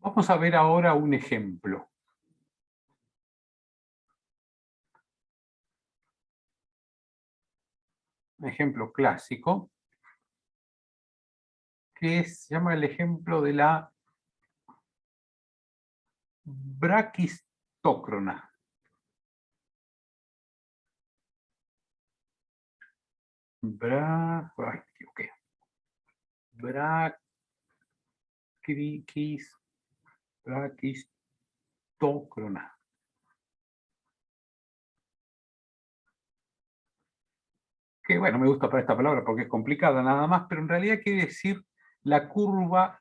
Vamos a ver ahora un ejemplo. Un ejemplo clásico, que se llama el ejemplo de la braquistócrona. Me equivoqué. Braquistócrona. Que bueno, me gusta para esta palabra porque es complicada nada más, pero en realidad quiere decir la curva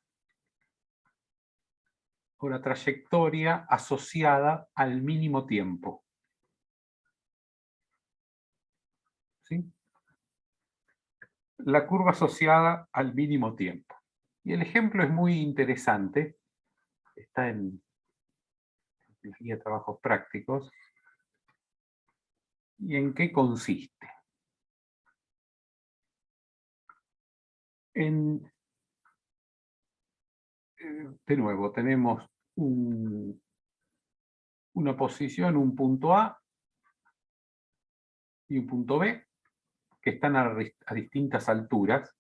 o la trayectoria asociada al mínimo tiempo. ¿Sí? La curva asociada al mínimo tiempo. Y el ejemplo es muy interesante, está en la guía de trabajos prácticos. ¿Y en qué consiste? De nuevo, tenemos una posición, un punto A y un punto B, que están a distintas alturas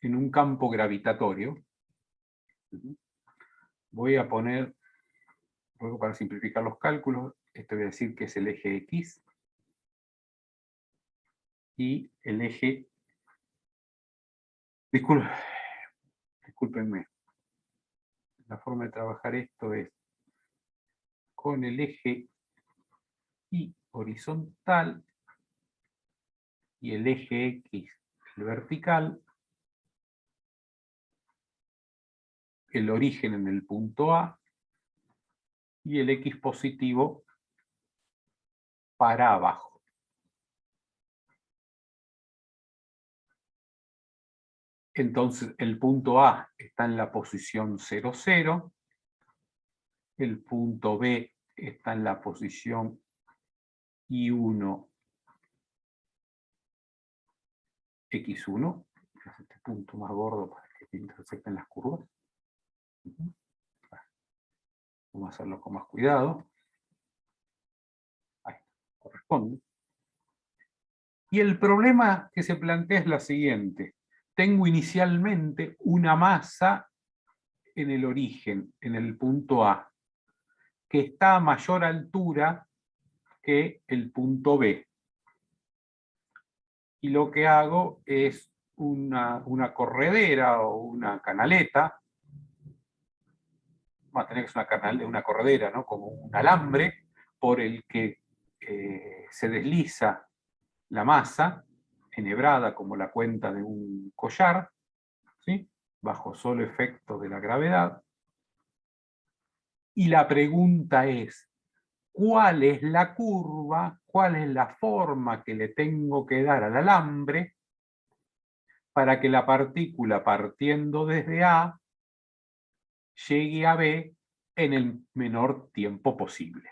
en un campo gravitatorio. Voy a poner, luego para simplificar los cálculos, esto voy a decir que es el eje X y el eje... Discúlpenme. La forma de trabajar esto es con el eje Y horizontal y el eje X, el vertical, el origen en el punto A y el X positivo para abajo. Entonces el punto A está en la posición 0, 0, el punto B está en la posición I1, X1, este punto más gordo para que intersecten las curvas. Vamos a hacerlo con más cuidado. Ahí corresponde. Y el problema que se plantea es la siguiente. Tengo inicialmente una masa en el origen, en el punto A, que está a mayor altura que el punto B. Y lo que hago es una corredera o una canaleta, va a tener que ser una corredera, ¿no? Como un alambre por el que se desliza la masa, enhebrada como la cuenta de un collar, ¿sí? Bajo solo efecto de la gravedad. Y la pregunta es, ¿cuál es la curva, cuál es la forma que le tengo que dar al alambre para que la partícula partiendo desde A llegue a B en el menor tiempo posible?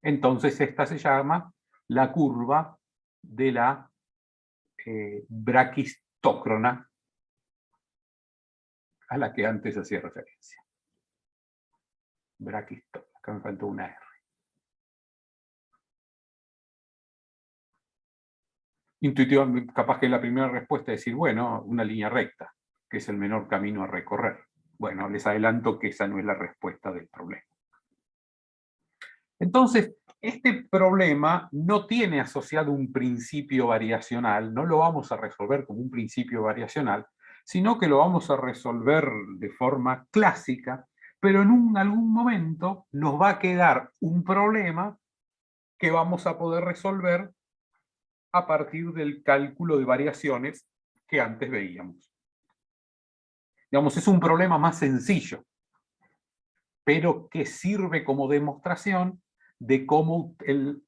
Entonces esta se llama la curva de la braquistócrona a la que antes hacía referencia. Braquistócrona, acá me faltó una R. Intuitivamente, capaz que la primera respuesta es decir, bueno, una línea recta, que es el menor camino a recorrer. Bueno, les adelanto que esa no es la respuesta del problema. Entonces, este problema no tiene asociado un principio variacional, no lo vamos a resolver como un principio variacional, sino que lo vamos a resolver de forma clásica, pero en algún momento nos va a quedar un problema que vamos a poder resolver a partir del cálculo de variaciones que antes veíamos. Digamos, es un problema más sencillo, pero que sirve como demostración de cómo el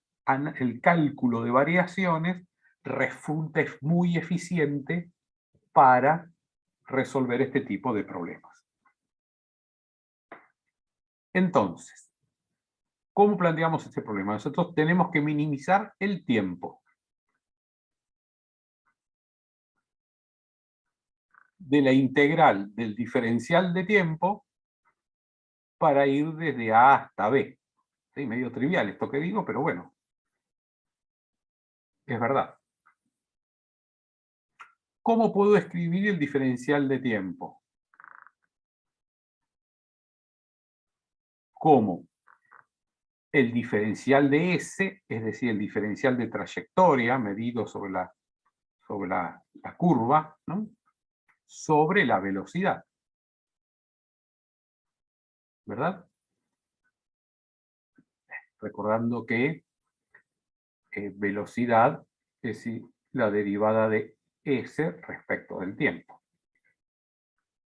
cálculo de variaciones resulta muy eficiente para resolver este tipo de problemas. Entonces, ¿cómo planteamos este problema? Nosotros tenemos que minimizar el tiempo. de la integral del diferencial de tiempo para ir desde A hasta B. ¿Sí? Medio trivial esto que digo, pero bueno, es verdad. ¿Cómo puedo escribir el diferencial de tiempo? Como el diferencial de S, es decir, el diferencial de trayectoria medido sobre la curva, ¿no? Sobre la velocidad. ¿Verdad? Recordando que velocidad es la derivada de S respecto del tiempo,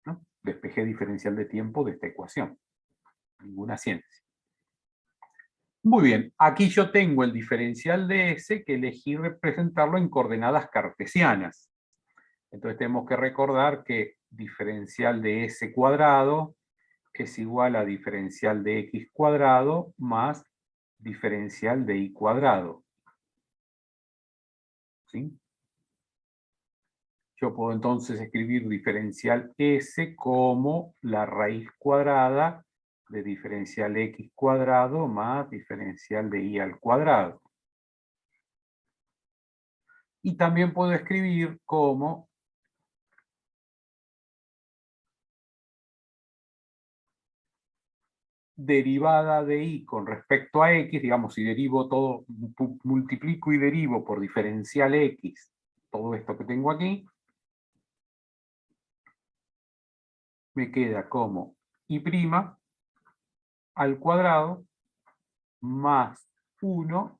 ¿no? Despeje diferencial de tiempo de esta ecuación. Ninguna ciencia. Muy bien, aquí yo tengo el diferencial de S que elegí representarlo en coordenadas cartesianas. Entonces tenemos que recordar que diferencial de S cuadrado es igual a diferencial de X cuadrado más diferencial de Y cuadrado. ¿Sí? Yo puedo entonces escribir diferencial S como la raíz cuadrada de diferencial X cuadrado más diferencial de Y al cuadrado. Y también puedo escribir como derivada de Y con respecto a X, digamos, si derivo todo, multiplico y derivo por diferencial X, todo esto que tengo aquí, me queda como Y' al cuadrado más 1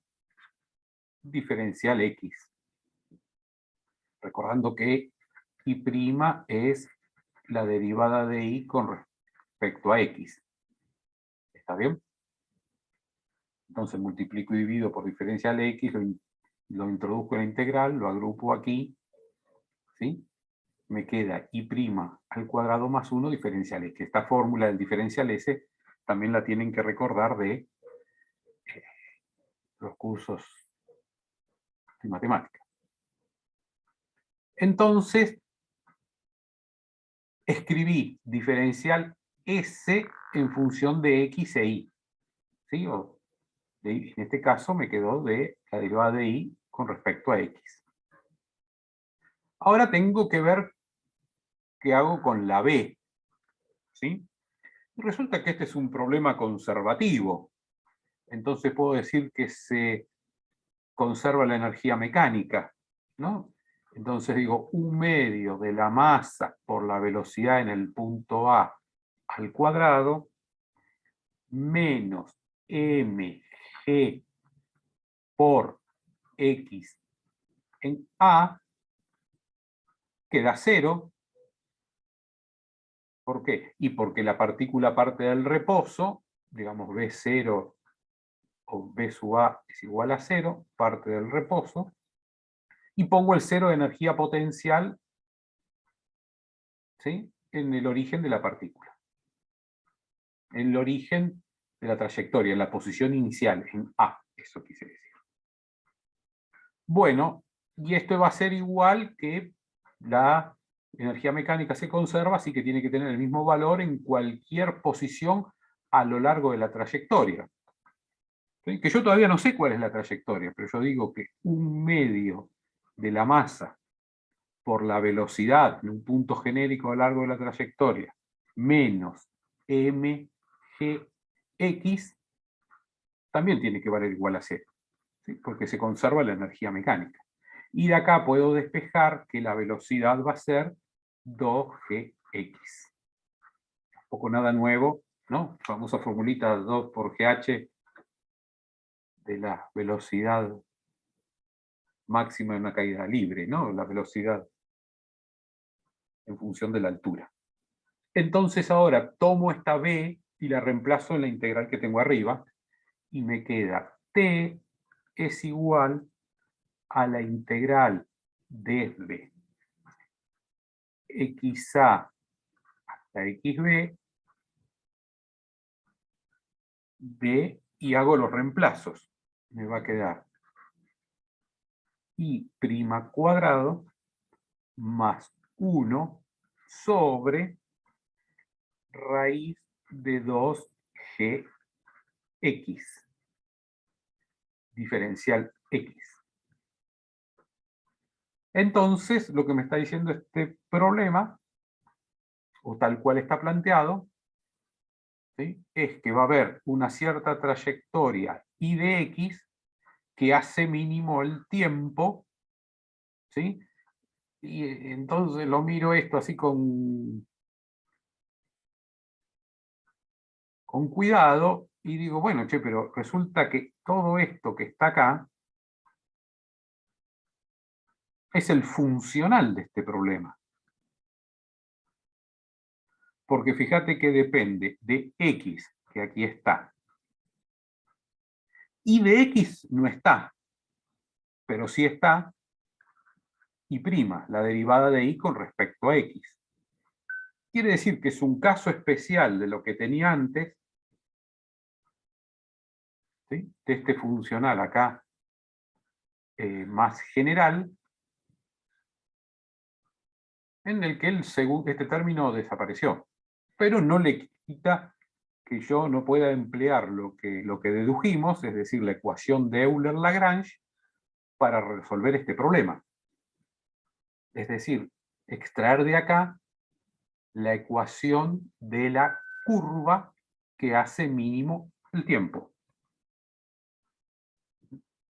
diferencial X. Recordando que Y' es la derivada de Y con respecto a X. ¿Está bien? Entonces multiplico y divido por diferencial X, lo introduzco en la integral, lo agrupo aquí, ¿sí? Me queda Y' al cuadrado más 1 diferencial X. Esta fórmula del diferencial S también la tienen que recordar de los cursos de matemática. Entonces, escribí diferencial S en función de X e Y. ¿Sí? En este caso me quedó de la derivada de Y con respecto a X. Ahora tengo que ver qué hago con la B. ¿Sí? Resulta que este es un problema conservativo. Entonces puedo decir que se conserva la energía mecánica, ¿no? Entonces digo, 1/2 de la masa por la velocidad en el punto A al cuadrado menos mg por x en A queda 0. ¿Por qué? Y porque la partícula parte del reposo, digamos B0 o B sub A es igual a 0, parte del reposo, y pongo el 0 de energía potencial, ¿sí?, en el origen de la partícula. En el origen de la trayectoria, en la posición inicial, en A, eso quise decir. Bueno, y esto va a ser igual que la energía mecánica se conserva, así que tiene que tener el mismo valor en cualquier posición a lo largo de la trayectoria. ¿Sí? Que yo todavía no sé cuál es la trayectoria, pero yo digo que 1/2 de la masa por la velocidad en un punto genérico a lo largo de la trayectoria menos mgx también tiene que valer igual a 0, ¿sí? Porque se conserva la energía mecánica. Y de acá puedo despejar que la velocidad va a ser 2gx. Un poco nada nuevo, ¿no? Famosa formulita 2 por gh de la velocidad máxima de una caída libre, ¿no? La velocidad en función de la altura. Entonces ahora tomo esta b y la reemplazo en la integral que tengo arriba y me queda t es igual a la integral desde xa hasta xb y hago los reemplazos. Me va a quedar y' cuadrado más 1 sobre raíz de 2gx, diferencial x. Entonces, lo que me está diciendo este problema, o tal cual está planteado, ¿sí?, es que va a haber una cierta trayectoria y de x que hace mínimo el tiempo, ¿sí? Y entonces lo miro esto así con cuidado y digo, bueno, che, pero resulta que todo esto que está acá es el funcional de este problema. Porque fíjate que depende de x, que aquí está. Y de x no está, pero sí está y', la derivada de y con respecto a x. Quiere decir que es un caso especial de lo que tenía antes, ¿sí?, de este funcional acá más general, en el que este término desapareció. Pero no le quita que yo no pueda emplear lo que dedujimos, es decir, la ecuación de Euler-Lagrange, para resolver este problema. Es decir, extraer de acá la ecuación de la curva que hace mínimo el tiempo.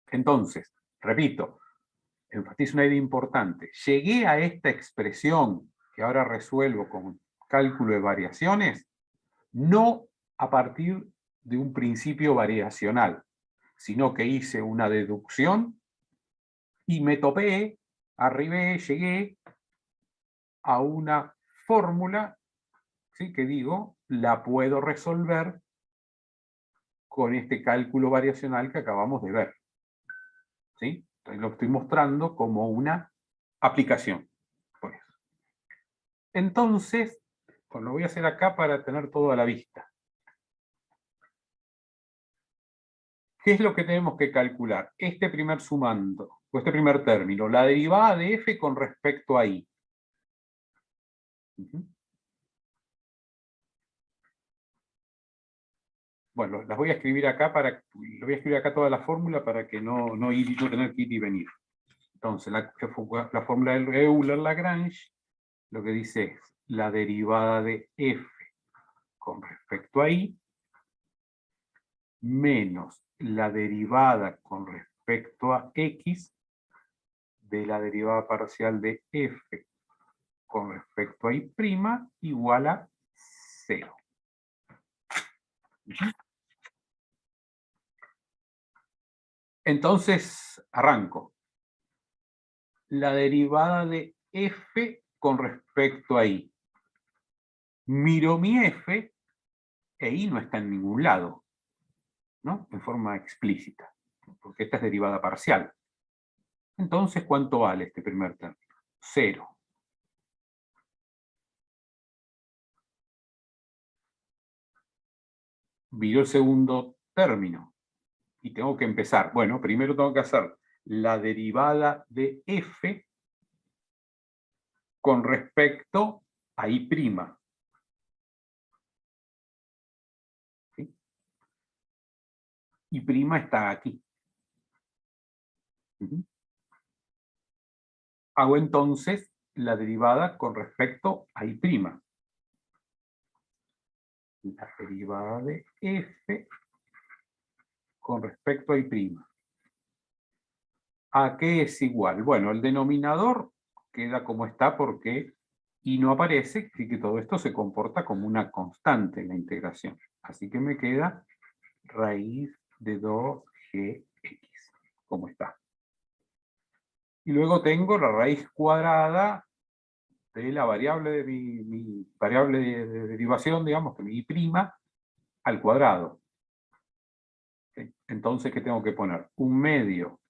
Entonces, repito, enfatizo una idea importante. Llegué a esta expresión que ahora resuelvo con cálculo de variaciones, no a partir de un principio variacional, sino que hice una deducción y me topé, arribé, llegué a una fórmula, ¿sí?, que digo, la puedo resolver con este cálculo variacional que acabamos de ver, ¿sí? Entonces lo estoy mostrando como una aplicación. Por eso. Entonces, pues lo voy a hacer acá para tener todo a la vista. ¿Qué es lo que tenemos que calcular? Este primer sumando, o este primer término, la derivada de f con respecto a y. Bueno, las voy a escribir acá lo voy a escribir acá toda la fórmula para que no tener que ir y venir. Entonces, la fórmula del Euler-Lagrange lo que dice es la derivada de f con respecto a y menos la derivada con respecto a x de la derivada parcial de f con respecto a y' igual a 0. Entonces, arranco. La derivada de f con respecto a y. Miro mi f e y no está en ningún lado, ¿no?, en forma explícita, porque esta es derivada parcial. Entonces, ¿cuánto vale este primer término? 0. Miro el segundo término y tengo que empezar. Bueno, primero tengo que hacer la derivada de f con respecto a y'. ¿Sí? Y' está aquí. Hago entonces la derivada con respecto a y'. La derivada de f con respecto a y'. ¿A qué es igual? Bueno, el denominador queda como está porque y no aparece, así que todo esto se comporta como una constante en la integración. Así que me queda raíz de 2gx, como está. Y luego tengo la raíz cuadrada de la variable de mi variable de derivación, digamos, que mi y' al cuadrado. ¿Sí? Entonces, ¿qué tengo que poner? Un medio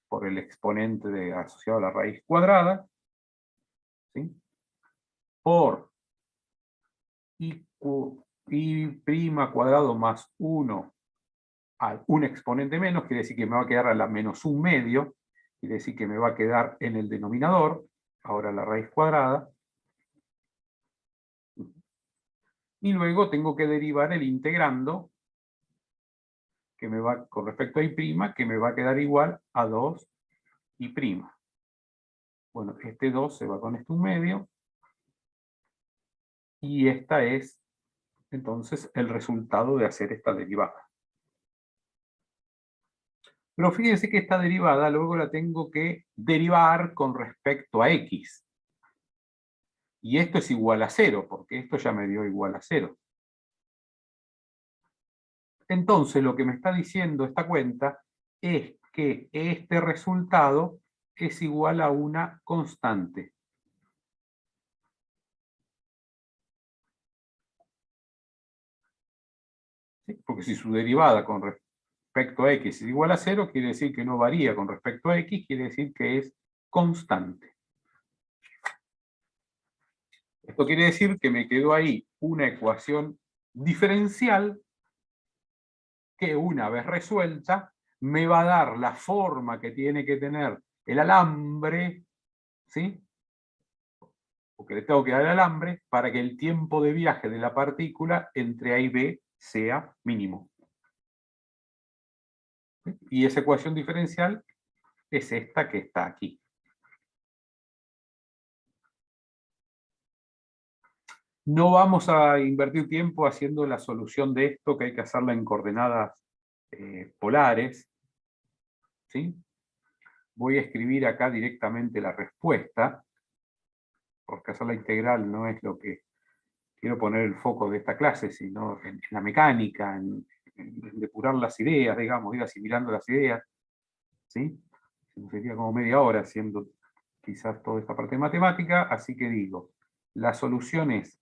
por el exponente asociado a la raíz cuadrada, ¿sí?, por y' cuadrado más 1 a un exponente menos, quiere decir que me va a quedar a la menos un medio, quiere decir que me va a quedar en el denominador, ahora la raíz cuadrada, Y luego tengo que derivar el integrando, que me va con respecto a y', que me va a quedar igual a 2y'. Bueno, este 2 se va con este 1/2. Y esta es, entonces, el resultado de hacer esta derivada. Pero fíjense que esta derivada luego la tengo que derivar con respecto a x. Y esto es igual a 0, porque esto ya me dio igual a 0. Entonces, lo que me está diciendo esta cuenta es que este resultado es igual a una constante. ¿Sí? Porque si su derivada con respecto a x es igual a 0, quiere decir que no varía con respecto a x, quiere decir que es constante. Esto quiere decir que me quedó ahí una ecuación diferencial que, una vez resuelta, me va a dar la forma que tiene que tener el alambre, ¿sí? O que le tengo que dar el alambre para que el tiempo de viaje de la partícula entre A y B sea mínimo. ¿Sí? Y esa ecuación diferencial es esta que está aquí. No vamos a invertir tiempo haciendo la solución de esto, que hay que hacerla en coordenadas polares. ¿Sí? Voy a escribir acá directamente la respuesta, porque hacer la integral no es lo que quiero poner el foco de esta clase, sino en la mecánica, en depurar las ideas, digamos, ir asimilando las ideas. ¿Sí? Sería como media hora haciendo quizás toda esta parte de matemática, así que digo, la solución es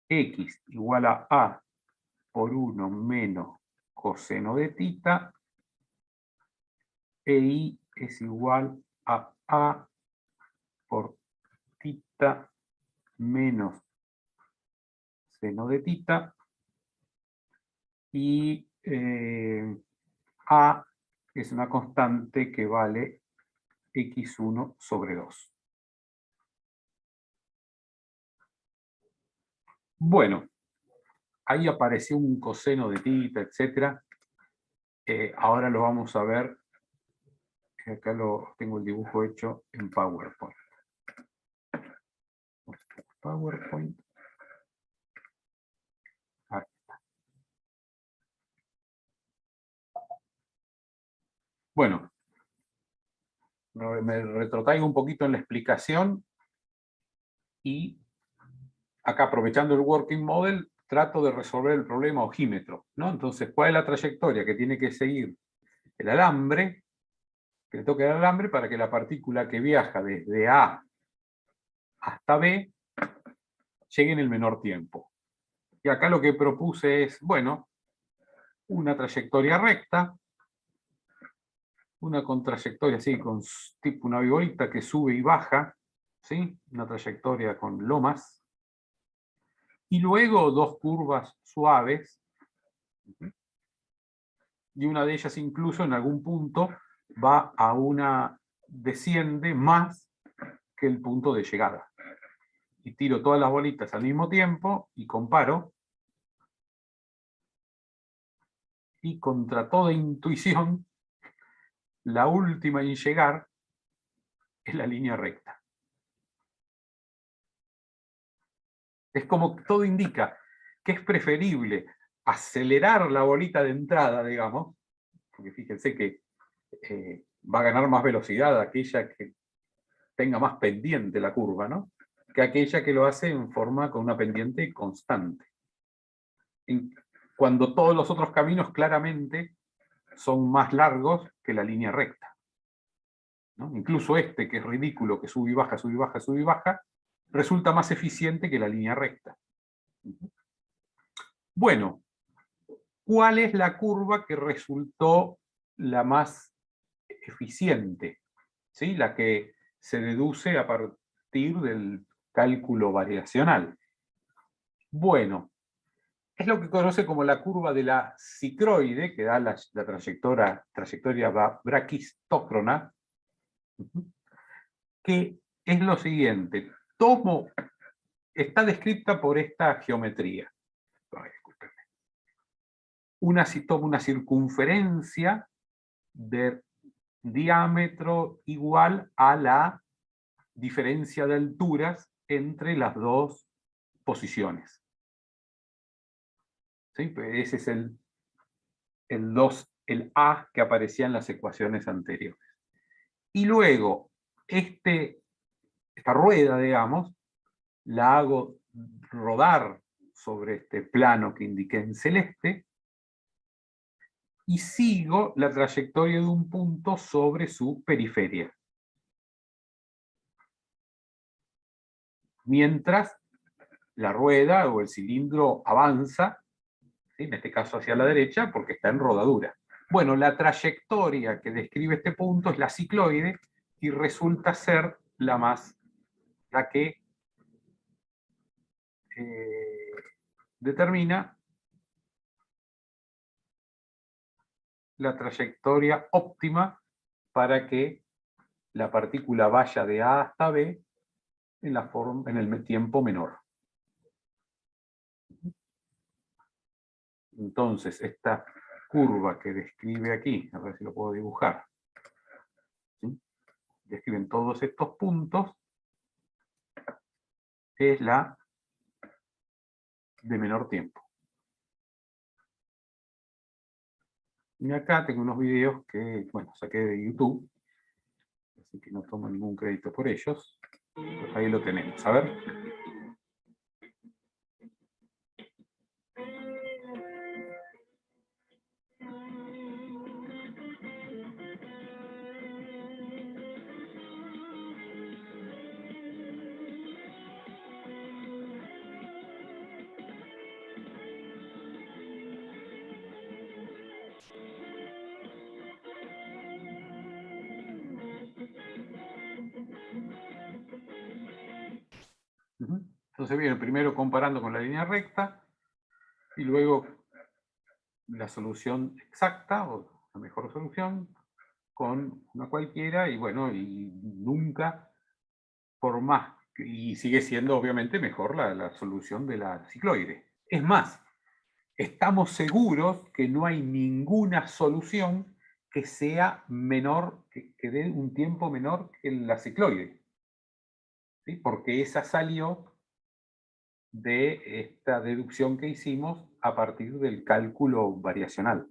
x igual a por 1 menos coseno de tita, e y es igual a por tita menos seno de tita, y A es una constante que vale x1 sobre 2. Bueno, ahí apareció un coseno de tita, etc. Ahora lo vamos a ver. Acá tengo el dibujo hecho en PowerPoint. PowerPoint. Ahí está. Bueno, me retrotraigo un poquito en la explicación y acá, aprovechando el working model, trato de resolver el problema ojímetro, ¿no? Entonces, ¿cuál es la trayectoria que tiene que seguir el alambre? Que le toque el alambre para que la partícula que viaja desde A hasta B llegue en el menor tiempo. Y acá lo que propuse es, bueno, una trayectoria recta, una con trayectoria así, con tipo una vigorita que sube y baja, ¿sí? Una trayectoria con lomas, y luego dos curvas suaves, y una de ellas incluso en algún punto va a desciende más que el punto de llegada. Y tiro todas las bolitas al mismo tiempo y comparo, y contra toda intuición, la última en llegar es la línea recta. Es como que todo indica que es preferible acelerar la bolita de entrada, digamos, porque fíjense que va a ganar más velocidad aquella que tenga más pendiente la curva, ¿no? Que aquella que lo hace en forma con una pendiente constante. Cuando todos los otros caminos claramente son más largos que la línea recta, ¿no? Incluso este, que es ridículo, que sube y baja, sube y baja, sube y baja, resulta más eficiente que la línea recta. Bueno, ¿cuál es la curva que resultó la más eficiente? ¿Sí? La que se deduce a partir del cálculo variacional. Bueno, es lo que conoce como la curva de la cicloide, que da la trayectoria braquistócrona, que es lo siguiente. Tomo está descrita por esta geometría. Ay, discúlpenme. Toma una circunferencia de diámetro igual a la diferencia de alturas entre las dos posiciones. ¿Sí? Ese es el A que aparecía en las ecuaciones anteriores. Y luego, esta rueda, digamos, la hago rodar sobre este plano que indiqué en celeste y sigo la trayectoria de un punto sobre su periferia. Mientras la rueda o el cilindro avanza, ¿sí? En este caso hacia la derecha, porque está en rodadura. Bueno, la trayectoria que describe este punto es la cicloide y resulta ser la que determina la trayectoria óptima para que la partícula vaya de A hasta B en el tiempo menor. Entonces, esta curva que describe aquí, a ver si lo puedo dibujar, ¿sí? Describen todos estos puntos, es la de menor tiempo. Y acá tengo unos videos que, bueno, saqué de YouTube, así que no tomo ningún crédito por ellos. Pues ahí lo tenemos. A ver. Entonces, bien, primero comparando con la línea recta y luego la solución exacta o la mejor solución con una cualquiera y bueno, y nunca por más, y sigue siendo obviamente mejor la solución de la cicloide. Es más, estamos seguros que no hay ninguna solución que sea menor, que dé un tiempo menor que la cicloide, ¿sí? Porque esa salió de esta deducción que hicimos a partir del cálculo variacional.